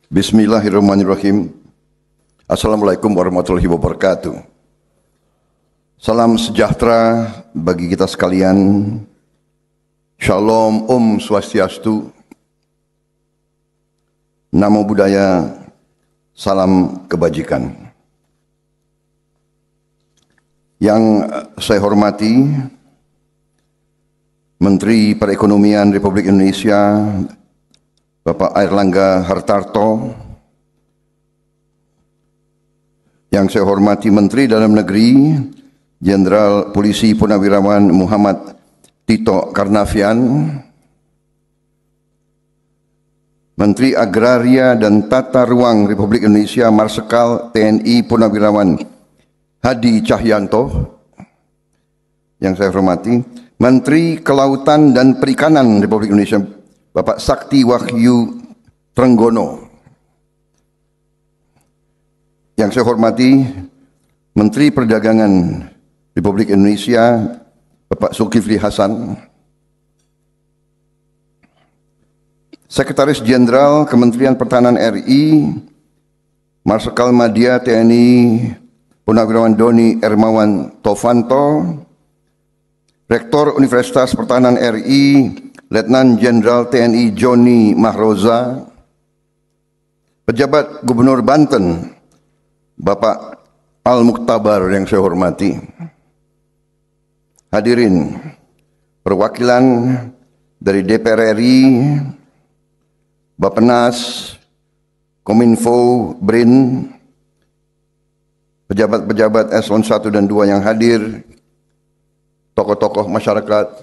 Bismillahirrahmanirrahim. Assalamualaikum warahmatullahi wabarakatuh. Salam sejahtera bagi kita sekalian. Shalom, Om Swastiastu. Namo Buddhaya, salam kebajikan. Yang saya hormati Menteri Perekonomian Republik Indonesia Bapak Airlangga Hartarto, yang saya hormati Menteri Dalam Negeri Jenderal Polisi Purnawirawan Muhammad Tito Karnavian, Menteri Agraria dan Tata Ruang Republik Indonesia Marsikal TNI Purnawirawan Hadi Cahyanto, yang saya hormati Menteri Kelautan dan Perikanan Republik Indonesia Bapak Sakti Wahyu Trenggono, yang saya hormati Menteri Perdagangan Republik Indonesia Bapak Zulkifli Hasan, Sekretaris Jenderal Kementerian Pertahanan RI Marsikal Madya TNI Purnawirawan Doni Ermawan Tovanto, Rektor Universitas Pertahanan RI Letnan Jenderal TNI Joni Mahroza, Pejabat Gubernur Banten Bapak Al-Muktabar yang saya hormati, hadirin perwakilan dari DPR RI, Bappenas, Kominfo, BRIN, pejabat-pejabat eselon 1 dan 2 yang hadir, tokoh-tokoh masyarakat,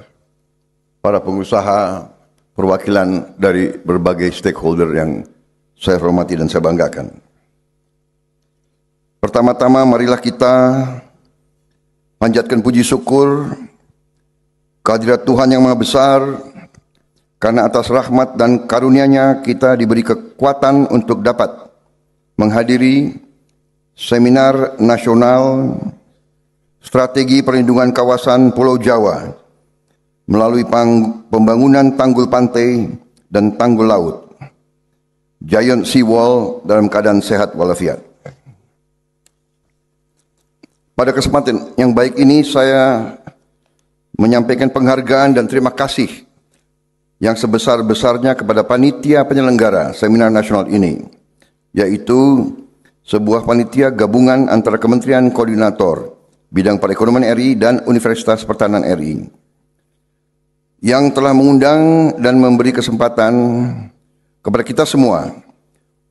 para pengusaha, perwakilan dari berbagai stakeholder yang saya hormati dan saya banggakan. Pertama-tama marilah kita panjatkan puji syukur kehadirat Tuhan yang Maha Besar, karena atas rahmat dan karunia-Nya kita diberi kekuatan untuk dapat menghadiri seminar nasional strategi perlindungan kawasan Pulau Jawa melalui pembangunan tanggul pantai dan tanggul laut, Giant Seawall dalam keadaan sehat walafiat. Pada kesempatan yang baik ini saya menyampaikan penghargaan dan terima kasih yang sebesar-besarnya kepada panitia penyelenggara seminar nasional ini, yaitu sebuah panitia gabungan antara Kementerian Koordinator Bidang Perekonomian RI dan Universitas Pertahanan RI, yang telah mengundang dan memberi kesempatan kepada kita semua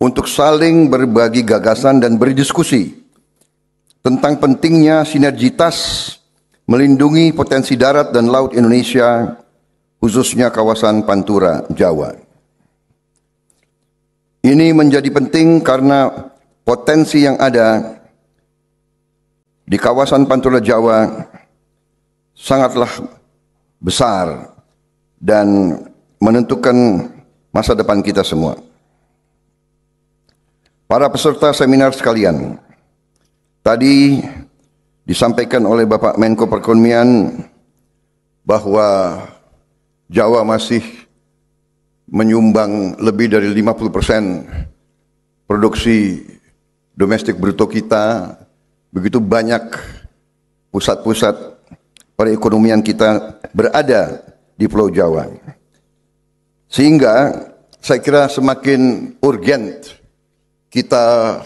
untuk saling berbagi gagasan dan berdiskusi tentang pentingnya sinergitas melindungi potensi darat dan laut Indonesia, khususnya kawasan Pantura Jawa. Ini menjadi penting karena potensi yang ada di kawasan Pantura Jawa sangatlah besar dan menentukan masa depan kita semua. Para peserta seminar sekalian, tadi disampaikan oleh Bapak Menko Perekonomian bahwa Jawa masih menyumbang lebih dari 50% produksi domestik bruto kita. Begitu banyak pusat-pusat perekonomian kita berada di Pulau Jawa, sehingga saya kira semakin urgent kita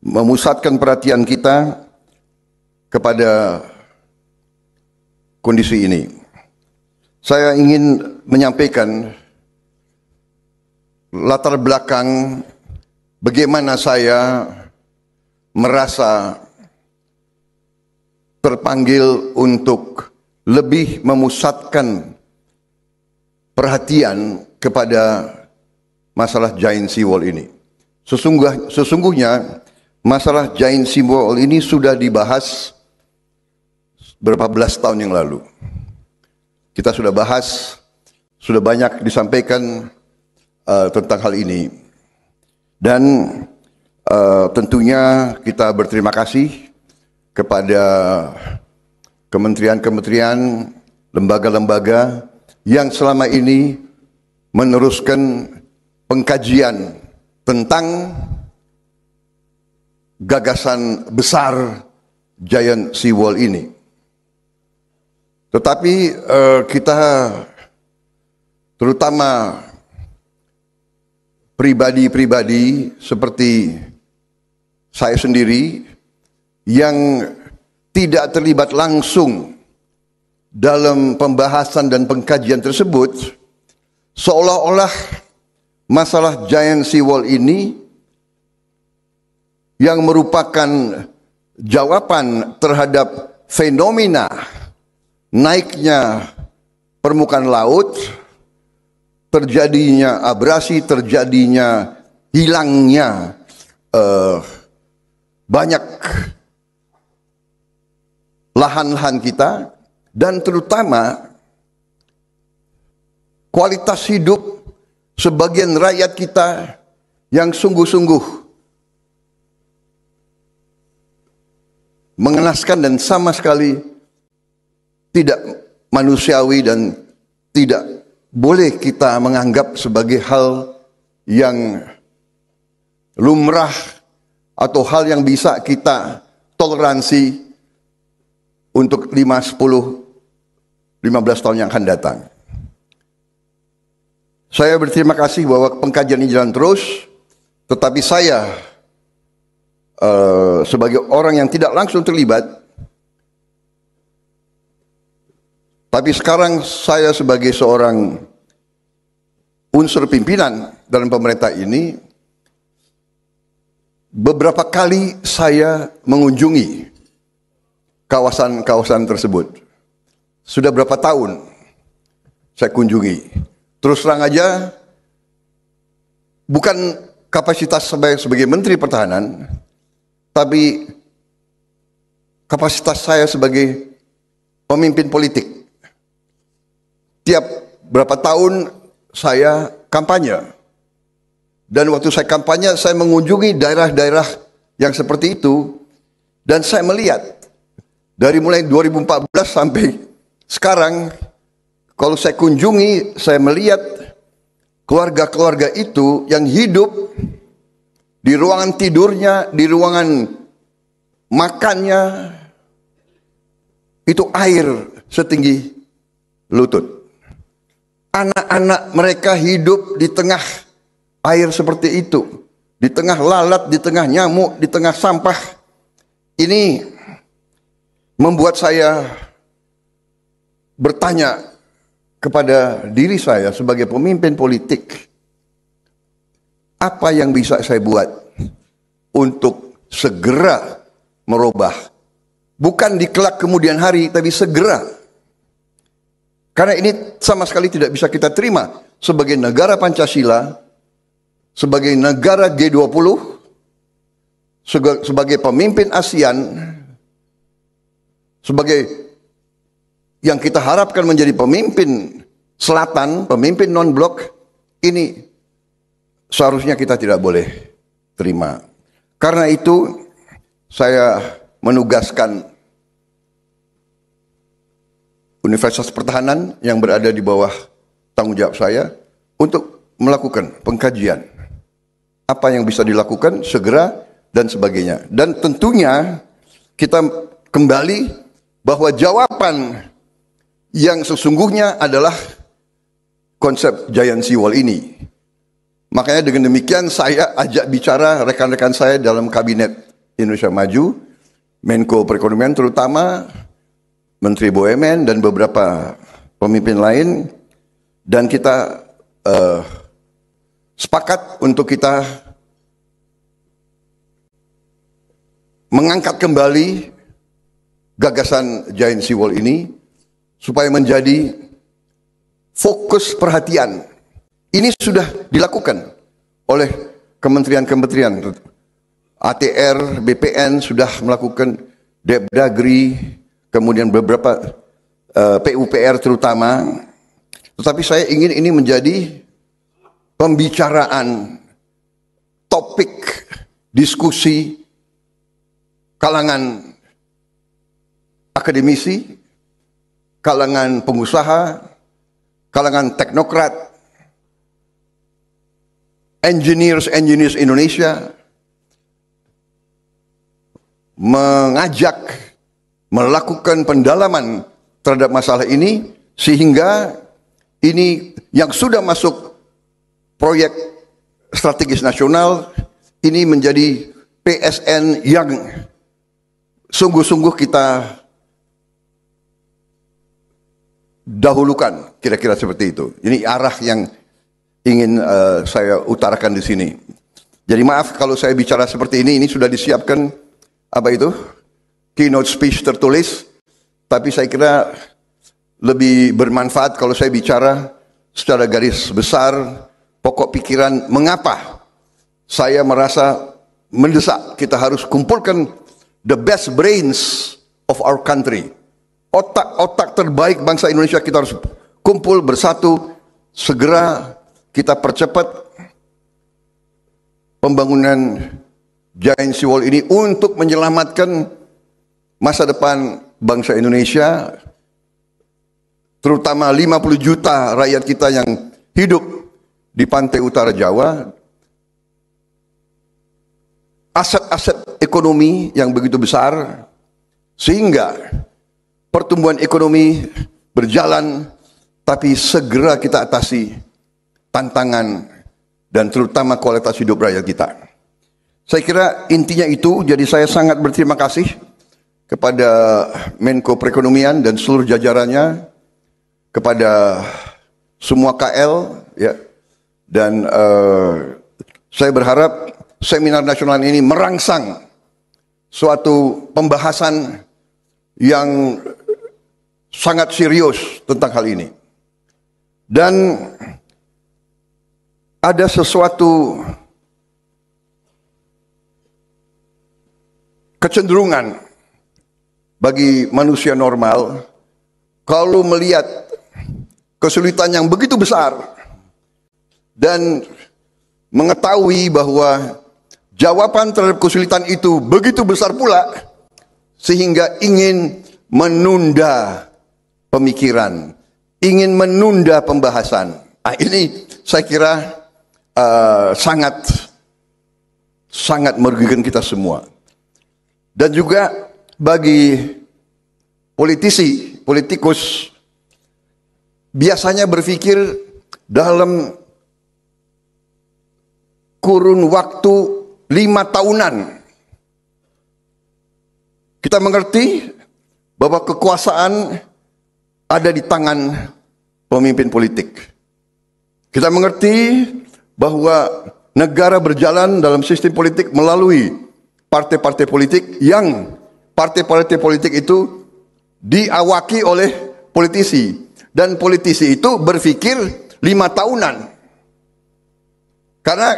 memusatkan perhatian kita kepada kondisi ini. Saya ingin menyampaikan latar belakang bagaimana saya merasa terpanggil untuk lebih memusatkan perhatian kepada masalah Giant Seawall ini. Sesungguhnya masalah Giant Seawall ini sudah dibahas berapa belas tahun yang lalu. Kita sudah bahas, sudah banyak disampaikan tentang hal ini. Dan tentunya kita berterima kasih kepada pengkajian tentang gagasan besar Giant Seawall ini. Tetapi kita terutama pribadi-pribadi seperti saya sendiri yang tidak terlibat langsung dalam pembahasan dan pengkajian tersebut, seolah-olah masalah Giant Seawall ini yang merupakan jawaban terhadap fenomena naiknya permukaan laut, terjadinya abrasi, terjadinya hilangnya banyak lahan-lahan kita, dan terutama kualitas hidup sebagian rakyat kita yang sungguh-sungguh mengenaskan dan sama sekali tidak manusiawi dan tidak boleh kita menganggap sebagai hal yang lumrah atau hal yang bisa kita toleransi untuk 5, 10, 15 tahun yang akan datang. Saya berterima kasih bahwa pengkajian ini jalan terus, tetapi saya sebagai orang yang tidak langsung terlibat, tapi sekarang saya sebagai seorang unsur pimpinan dalam pemerintah ini, beberapa kali saya mengunjungi kawasan-kawasan tersebut. Sudah berapa tahun saya kunjungi. Terus terang aja, bukan kapasitas sebagai Menteri Pertahanan, tapi kapasitas saya sebagai pemimpin politik. Tiap berapa tahun saya kampanye. Dan waktu saya kampanye, saya mengunjungi daerah-daerah yang seperti itu. Dan saya melihat, dari mulai 2014 sampai sekarang, kalau saya kunjungi, saya melihat keluarga-keluarga itu yang hidup di ruangan tidurnya, di ruangan makannya, itu air setinggi lutut. Anak-anak mereka hidup di tengah air seperti itu, di tengah lalat, di tengah nyamuk, di tengah sampah. Ini membuat saya bertanya kepada diri saya sebagai pemimpin politik, apa yang bisa saya buat untuk segera merubah, bukan di kelak kemudian hari, tapi segera. Karena ini sama sekali tidak bisa kita terima sebagai negara Pancasila, sebagai negara G20, sebagai pemimpin ASEAN, sebagai yang kita harapkan menjadi pemimpin selatan, pemimpin non-blok, ini seharusnya kita tidak boleh terima. Karena itu saya menugaskan Universitas Pertahanan yang berada di bawah tanggung jawab saya untuk melakukan pengkajian. Apa yang bisa dilakukan segera dan sebagainya. Dan tentunya kita kembali bahwa jawaban yang sesungguhnya adalah konsep Giant Seawall ini. Makanya dengan demikian saya ajak bicara rekan-rekan saya dalam Kabinet Indonesia Maju, Menko Perekonomian terutama, Menteri BUMN dan beberapa pemimpin lain, dan kita sepakat untuk kita mengangkat kembali gagasan Giant Seawall ini supaya menjadi fokus perhatian. Ini sudah dilakukan oleh kementerian-kementerian. ATR, BPN sudah melakukan, Depdagri, kemudian beberapa PUPR terutama. Tetapi saya ingin ini menjadi pembicaraan, topik, diskusi kalangan akademisi, kalangan pengusaha, kalangan teknokrat, engineers Indonesia mengajak melakukan pendalaman terhadap masalah ini, sehingga ini yang sudah masuk proyek strategis nasional ini menjadi PSN yang sungguh-sungguh kita dahulukan, kira-kira seperti itu. Ini arah yang ingin saya utarakan di sini. Jadi maaf kalau saya bicara seperti ini sudah disiapkan apa itu? Keynote speech tertulis, tapi saya kira lebih bermanfaat kalau saya bicara secara garis besar, pokok pikiran mengapa saya merasa mendesak kita harus kumpulkan the best brains of our country. Otak-otak terbaik bangsa Indonesia kita harus kumpul bersatu, segera kita percepat pembangunan Giant Seawall ini untuk menyelamatkan masa depan bangsa Indonesia, terutama 50 juta rakyat kita yang hidup di pantai utara Jawa. Aset-aset ekonomi yang begitu besar, sehingga pertumbuhan ekonomi berjalan, tapi segera kita atasi tantangan dan terutama kualitas hidup rakyat kita. Saya kira intinya itu. Jadi saya sangat berterima kasih kepada Menko Perekonomian dan seluruh jajarannya, kepada semua KL, ya, dan saya berharap seminar nasional ini merangsang suatu pembahasan yang sangat serius tentang hal ini. Dan ada sesuatu kecenderungan bagi manusia normal kalau melihat kesulitan yang begitu besar dan mengetahui bahwa jawaban terhadap kesulitan itu begitu besar pula, sehingga ingin menunda pemikiran, ingin menunda pembahasan. Ini saya kira sangat merugikan kita semua. Dan juga bagi politikus biasanya berpikir dalam kurun waktu 5 tahunan. Kita mengerti bahwa kekuasaan ada di tangan pemimpin politik. Kita mengerti bahwa negara berjalan dalam sistem politik melalui partai-partai politik, yang partai-partai politik itu diawaki oleh politisi, dan politisi itu berpikir 5 tahunan karena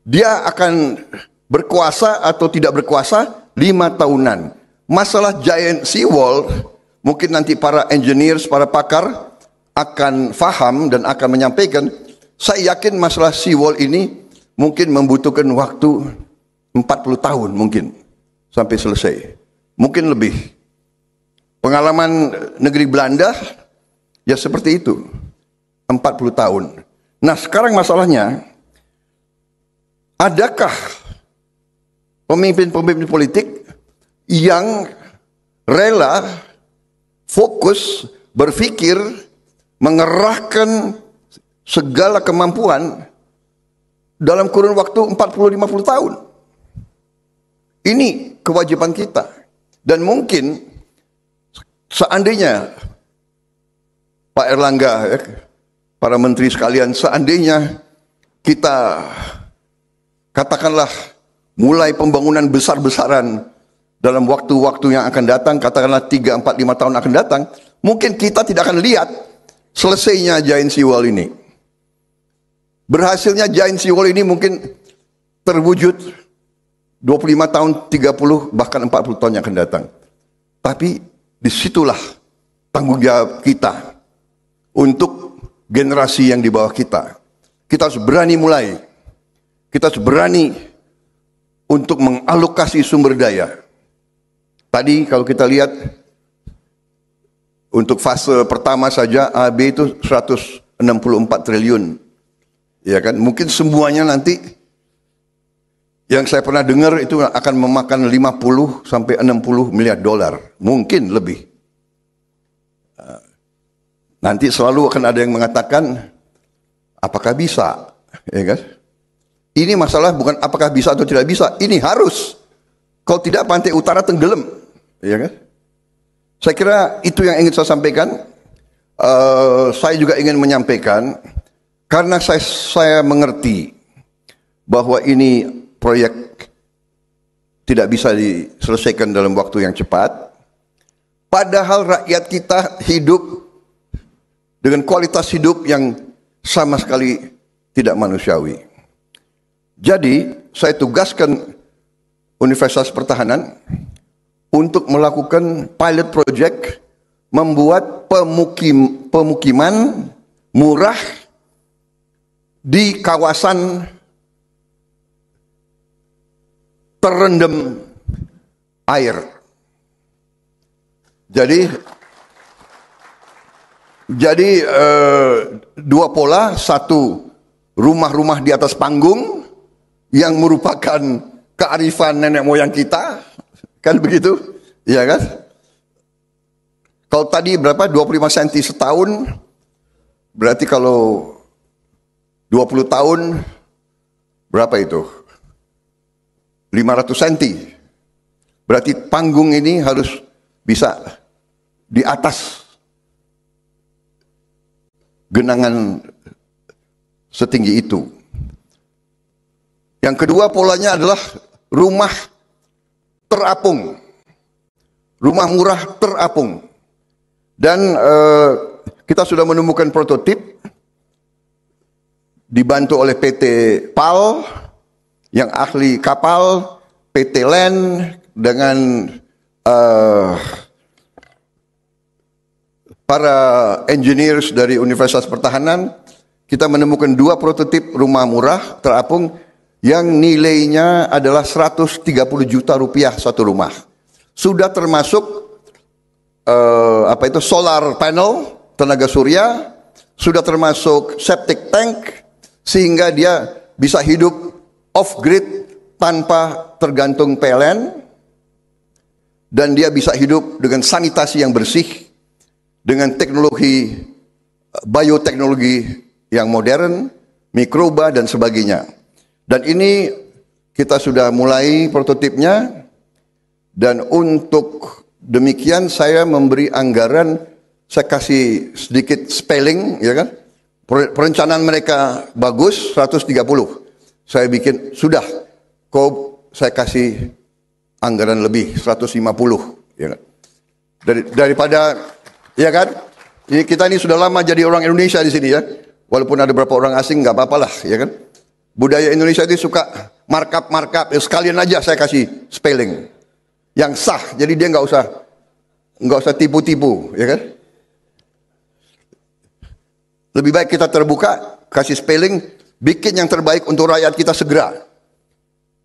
dia akan berkuasa atau tidak berkuasa 5 tahunan. Masalah Giant Seawall mungkin nanti para engineers, para pakar akan faham dan akan menyampaikan. Saya yakin masalah seawall ini mungkin membutuhkan waktu 40 tahun mungkin sampai selesai. Mungkin lebih. Pengalaman negeri Belanda ya seperti itu. 40 tahun. Nah, sekarang masalahnya, adakah pemimpin-pemimpin politik yang rela fokus berpikir mengerahkan segala kemampuan dalam kurun waktu 40-50 tahun? Ini kewajiban kita. Dan mungkin seandainya Pak Erlangga, ya, para menteri sekalian, seandainya kita katakanlah mulai pembangunan besar-besaran dalam waktu-waktu yang akan datang, katakanlah 3, 4, 5 tahun akan datang, mungkin kita tidak akan lihat selesainya Giant Seawall ini. Berhasilnya Giant Seawall ini mungkin terwujud 25 tahun, 30, bahkan 40 tahun yang akan datang. Tapi disitulah tanggung jawab kita untuk generasi yang di bawah kita. Kita harus berani mulai. Kita harus berani untuk mengalokasi sumber daya. Tadi kalau kita lihat untuk fase pertama saja AB itu 164 triliun. Ya kan? Mungkin semuanya nanti yang saya pernah dengar itu akan memakan 50 sampai 60 miliar dolar. Mungkin lebih. Nanti selalu akan ada yang mengatakan, apakah bisa? Ya kan? Ini masalah bukan apakah bisa atau tidak bisa. Ini harus. Kalau tidak, pantai utara tenggelam. Ya kan? Saya kira itu yang ingin saya sampaikan. Saya juga ingin menyampaikan, karena saya mengerti bahwa ini proyek tidak bisa diselesaikan dalam waktu yang cepat, padahal rakyat kita hidup dengan kualitas hidup yang sama sekali tidak manusiawi. Jadi saya tugaskan Universitas Pertahanan untuk melakukan pilot project, membuat pemukiman murah di kawasan terendam air. Jadi dua pola, satu rumah-rumah di atas panggung yang merupakan kearifan nenek moyang kita, kan begitu, ya kan? Kalau tadi berapa? 25 cm setahun, berarti kalau 20 tahun, berapa itu? 500 cm. Berarti panggung ini harus bisa di atas genangan setinggi itu. Yang kedua polanya adalah rumah terapung. Rumah murah terapung. Dan kita sudah menemukan prototip dibantu oleh PT PAL yang ahli kapal, PT LAN dengan para engineers dari Universitas Pertahanan. Kita menemukan dua prototip rumah murah terapung yang nilainya adalah 130 juta rupiah satu rumah. Sudah termasuk solar panel, tenaga surya, sudah termasuk septic tank, sehingga dia bisa hidup off grid tanpa tergantung PLN, dan dia bisa hidup dengan sanitasi yang bersih, dengan teknologi bioteknologi yang modern, mikroba dan sebagainya. Dan ini kita sudah mulai prototipnya, dan untuk demikian saya memberi anggaran, saya kasih sedikit spelling, ya kan? Perencanaan mereka bagus, 130. Saya bikin, sudah, saya kasih anggaran lebih, 150. Ya kan? Daripada, ya kan? Kita ini sudah lama jadi orang Indonesia di sini ya. Walaupun ada beberapa orang asing, nggak apa-apa lah, ya kan? Budaya Indonesia itu suka markup, sekalian aja saya kasih spelling yang sah, jadi dia nggak usah tipu-tipu, ya kan? Lebih baik kita terbuka, kasih spelling, bikin yang terbaik untuk rakyat kita segera.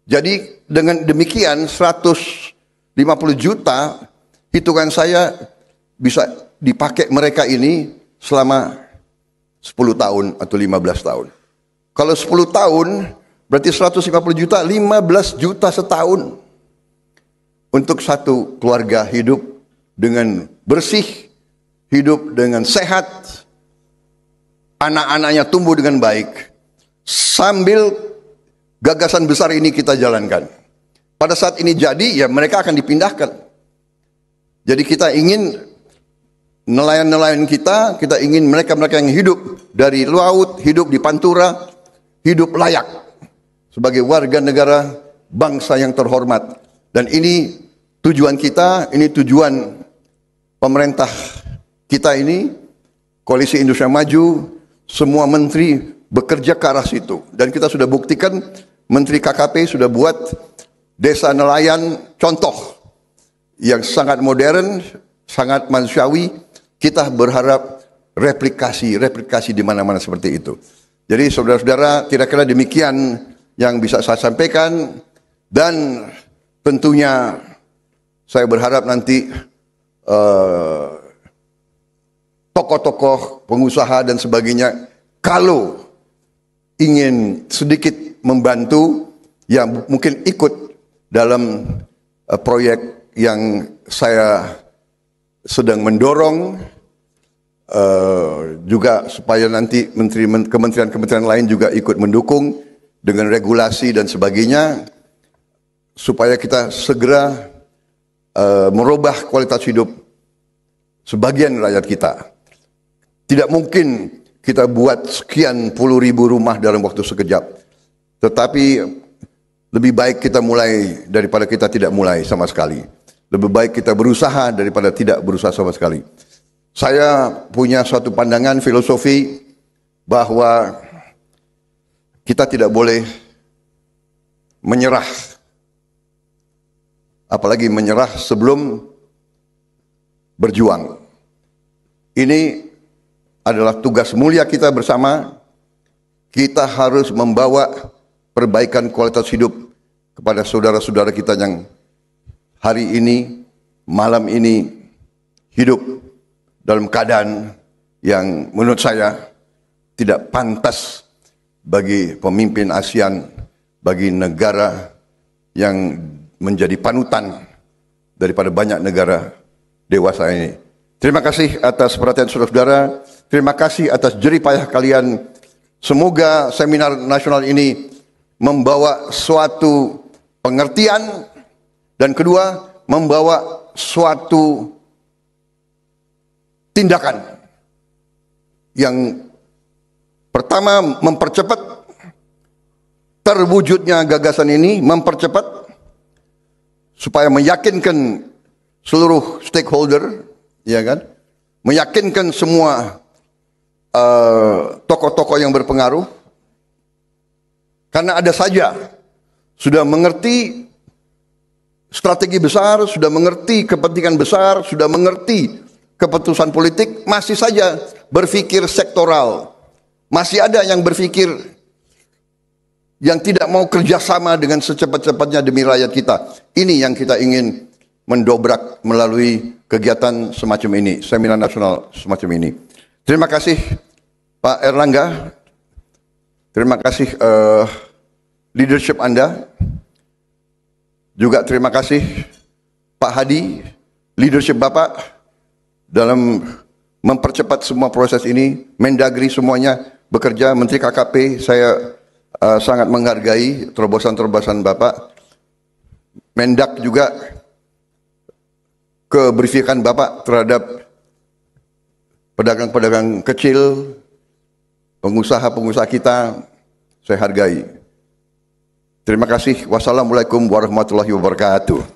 Jadi dengan demikian 150 juta, hitungan saya bisa dipakai mereka ini selama 10 tahun atau 15 tahun. Kalau 10 tahun, berarti 150 juta, 15 juta setahun. Untuk satu keluarga hidup dengan bersih, hidup dengan sehat, anak-anaknya tumbuh dengan baik, sambil gagasan besar ini kita jalankan. Pada saat ini jadi, ya mereka akan dipindahkan. Jadi kita ingin nelayan-nelayan kita ingin mereka-mereka yang hidup dari laut, hidup di pantura, hidup layak sebagai warga negara bangsa yang terhormat. Dan ini tujuan kita, ini tujuan pemerintah kita ini, Koalisi Indonesia Maju, semua menteri bekerja ke arah situ. Dan kita sudah buktikan, Menteri KKP sudah buat desa nelayan contoh yang sangat modern, sangat manusiawi. Kita berharap replikasi di mana-mana seperti itu. Jadi saudara-saudara, kira-kira demikian yang bisa saya sampaikan. Dan tentunya saya berharap nanti tokoh-tokoh pengusaha dan sebagainya, kalau ingin sedikit membantu yang mungkin ikut dalam proyek yang saya sedang mendorong, juga supaya nanti kementerian-kementerian lain juga ikut mendukung dengan regulasi dan sebagainya, supaya kita segera merubah kualitas hidup sebagian rakyat kita. Tidak mungkin kita buat sekian puluh ribu rumah dalam waktu sekejap. Tetapi lebih baik kita mulai daripada kita tidak mulai sama sekali. Lebih baik kita berusaha daripada tidak berusaha sama sekali. Saya punya suatu pandangan filosofi bahwa kita tidak boleh menyerah. Apalagi menyerah sebelum berjuang. Ini adalah tugas mulia kita bersama. Kita harus membawa perbaikan kualitas hidup kepada saudara-saudara kita yang hari ini, malam ini hidup dalam keadaan yang menurut saya tidak pantas bagi pemimpin ASEAN, bagi negara yang menjadi panutan daripada banyak negara dewasa ini. Terima kasih atas perhatian saudara-saudara. Terima kasih atas jerih payah kalian. Semoga seminar nasional ini membawa suatu pengertian dan kedua membawa suatu tindakan yang pertama mempercepat terwujudnya gagasan ini, mempercepat supaya meyakinkan seluruh stakeholder, ya kan, meyakinkan semua tokoh-tokoh yang berpengaruh, karena ada saja sudah mengerti strategi besar, sudah mengerti kepentingan besar, sudah mengerti keputusan politik, masih saja berpikir sektoral, masih ada yang berpikir yang tidak mau kerjasama dengan secepat-cepatnya demi rakyat kita. Ini yang kita ingin mendobrak melalui kegiatan semacam ini, seminar nasional semacam ini. Terima kasih Pak Erlangga, terima kasih leadership Anda, juga terima kasih Pak Hadi, leadership Bapak dalam mempercepat semua proses ini. Mendagri semuanya bekerja, Menteri KKP saya sangat menghargai terobosan-terobosan Bapak. Mendak juga keberpihakan Bapak terhadap pedagang-pedagang kecil, pengusaha-pengusaha kita, saya hargai. Terima kasih. Wassalamualaikum warahmatullahi wabarakatuh.